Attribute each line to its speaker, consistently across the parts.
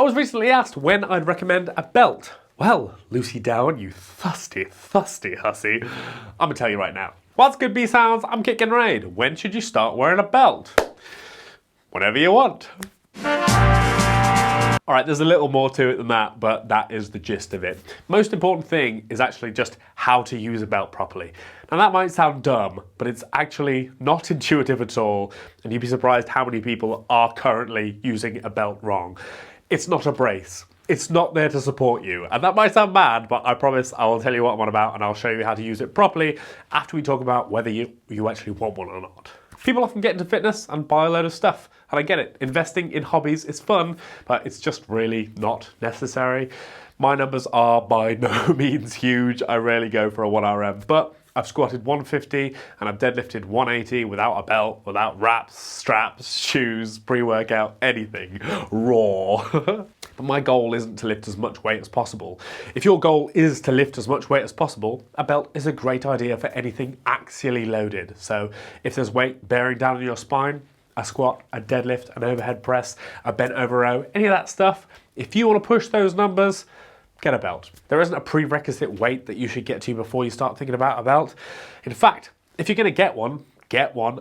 Speaker 1: I was recently asked when I'd recommend a belt. Well, Lucy Down, you thirsty hussy. I'm gonna tell you right now. What's good, B-Sounds? I'm Kit Raid. When should you start wearing a belt? Whenever you want. Alright, there's a little more to it than that, but that is the gist of it. Most important thing is actually just how to use a belt properly. Now that might sound dumb, but it's actually not intuitive at all, and you'd be surprised how many people are currently using a belt wrong. It's not a brace. It's not there to support you. And that might sound mad, but I promise I will tell you what I'm on about and I'll show you how to use it properly after we talk about whether you actually want one or not. People often get into fitness and buy a load of stuff. And I get it, investing in hobbies is fun, but it's just really not necessary. My numbers are by no means huge. I rarely go for a 1RM, but I've squatted 150 and I've deadlifted 180 without a belt, without wraps, straps, shoes, pre-workout, anything. Raw. But my goal isn't to lift as much weight as possible. If your goal is to lift as much weight as possible, a belt is a great idea for anything axially loaded. So if there's weight bearing down on your spine, a squat, a deadlift, an overhead press, a bent over row, any of that stuff, if you want to push those numbers, get a belt. There isn't a prerequisite weight that you should get to before you start thinking about a belt. In fact, if you're going to get one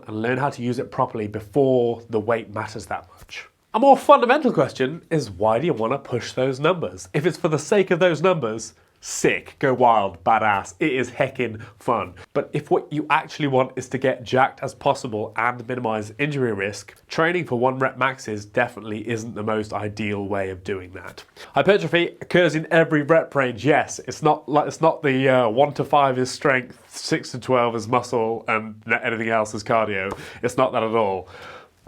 Speaker 1: and learn how to use it properly before the weight matters that much. A more fundamental question is, why do you want to push those numbers? If it's for the sake of those numbers, sick, go wild, badass, it is heckin' fun. But if what you actually want is to get jacked as possible and minimize injury risk, training for 1 rep maxes definitely isn't the most ideal way of doing that. Hypertrophy occurs in every rep range, yes. It's not the 1 to 5 is strength, 6 to 12 is muscle, and anything else is cardio. It's not that at all.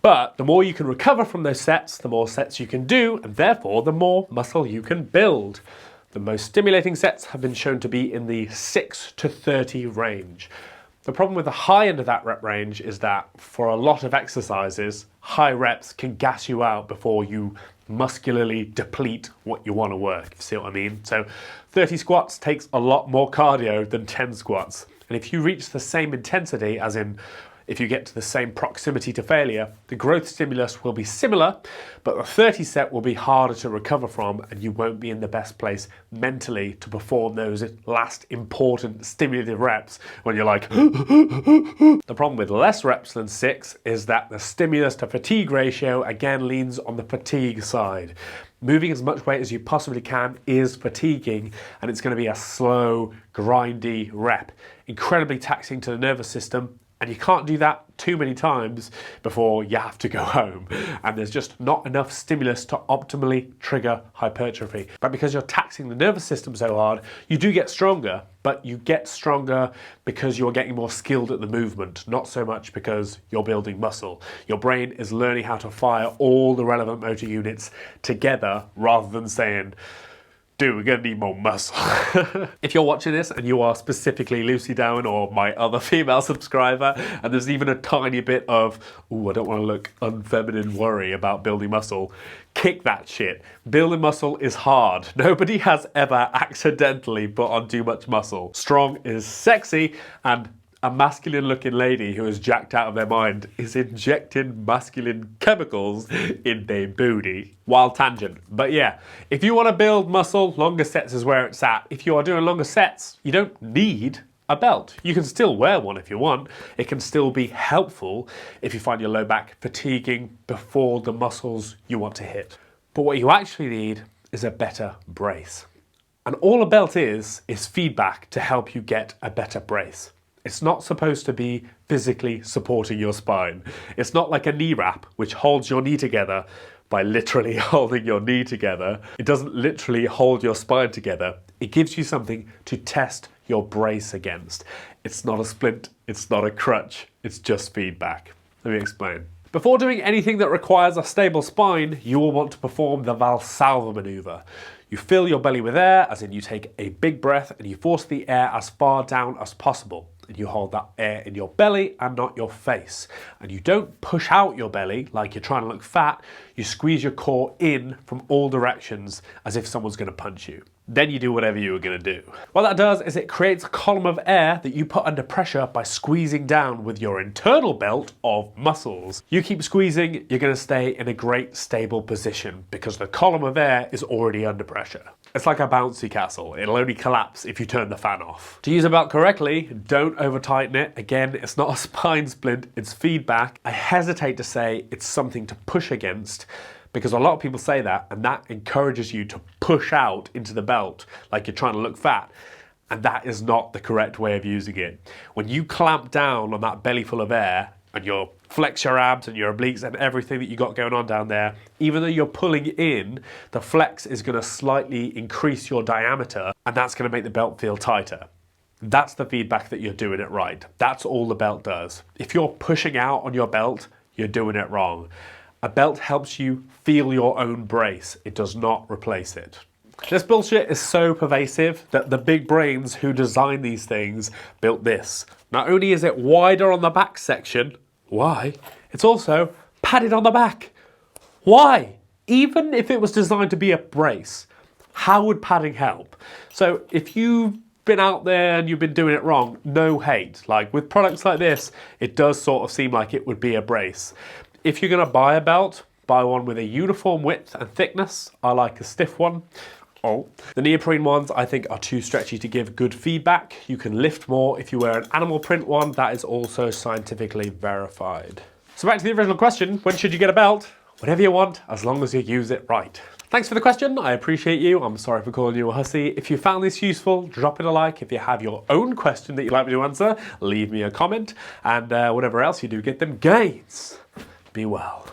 Speaker 1: But the more you can recover from those sets, the more sets you can do, and therefore the more muscle you can build. The most stimulating sets have been shown to be in the 6 to 30 range. The problem with the high end of that rep range is that for a lot of exercises, high reps can gas you out before you muscularly deplete what you want to work, if you see what I mean. So 30 squats takes a lot more cardio than 10 squats. And if you reach the same intensity, as in if you get to the same proximity to failure, the growth stimulus will be similar, but the 30 set will be harder to recover from and you won't be in the best place mentally to perform those last important stimulative reps when you're like, The problem with less reps than 6 is that the stimulus to fatigue ratio again leans on the fatigue side. Moving as much weight as you possibly can is fatiguing, and it's going to be a slow, grindy rep, incredibly taxing to the nervous system. And you can't do that too many times before you have to go home. And there's just not enough stimulus to optimally trigger hypertrophy. But because you're taxing the nervous system so hard, you do get stronger, but you get stronger because you're getting more skilled at the movement, not so much because you're building muscle. Your brain is learning how to fire all the relevant motor units together rather than saying, dude, we're gonna need more muscle. If you're watching this and you are specifically Lucy Down or my other female subscriber, and there's even a tiny bit of, ooh, I don't wanna look unfeminine worry about building muscle, kick that shit. Building muscle is hard. Nobody has ever accidentally put on too much muscle. Strong is sexy, and a masculine looking lady who is jacked out of their mind is injecting masculine chemicals in their booty. Wild tangent. But yeah, if you want to build muscle, longer sets is where it's at. If you are doing longer sets, you don't need a belt. You can still wear one if you want. It can still be helpful if you find your low back fatiguing before the muscles you want to hit. But what you actually need is a better brace. And all a belt is feedback to help you get a better brace. It's not supposed to be physically supporting your spine. It's not like a knee wrap, which holds your knee together by literally holding your knee together. It doesn't literally hold your spine together. It gives you something to test your brace against. It's not a splint, it's not a crutch, it's just feedback. Let me explain. Before doing anything that requires a stable spine, you will want to perform the Valsalva maneuver. You fill your belly with air, as in you take a big breath and you force the air as far down as possible. And you hold that air in your belly and not your face. And you don't push out your belly like you're trying to look fat. You you squeeze your core in from all directions as if someone's going to punch you. Then you do whatever you were going to do. What that does is it creates a column of air that you put under pressure by squeezing down with your internal belt of muscles. You keep squeezing, you're going to stay in a great stable position because the column of air is already under pressure. It's like a bouncy castle. It'll only collapse if you turn the fan off. To use a belt correctly, don't over tighten it. Again, it's not a spine splint, it's feedback. I hesitate to say it's something to push against because a lot of people say that and that encourages you to push out into the belt like you're trying to look fat. And that is not the correct way of using it. When you clamp down on that belly full of air and you flex your abs and your obliques and everything that you got going on down there, even though you're pulling in, the flex is going to slightly increase your diameter and that's going to make the belt feel tighter. That's the feedback that you're doing it right. That's all the belt does. If you're pushing out on your belt, you're doing it wrong. A belt helps you feel your own brace. It does not replace it. This bullshit is so pervasive that the big brains who designed these things built this. Not only is it wider on the back section, why? It's also padded on the back. Why? Even if it was designed to be a brace, how would padding help? So if you've been out there and you've been doing it wrong, no hate. Like with products like this, it does sort of seem like it would be a brace. If you're going to buy a belt, buy one with a uniform width and thickness. I like a stiff one. Oh. The neoprene ones I think are too stretchy to give good feedback. You can lift more if you wear an animal print one. That is also scientifically verified. So back to the original question, when should you get a belt? Whatever you want, as long as you use it right. Thanks for the question, I appreciate you. I'm sorry for calling you a hussy. If you found this useful, drop it a like. If you have your own question that you'd like me to answer, leave me a comment. And whatever else you do, get them gains. Be well.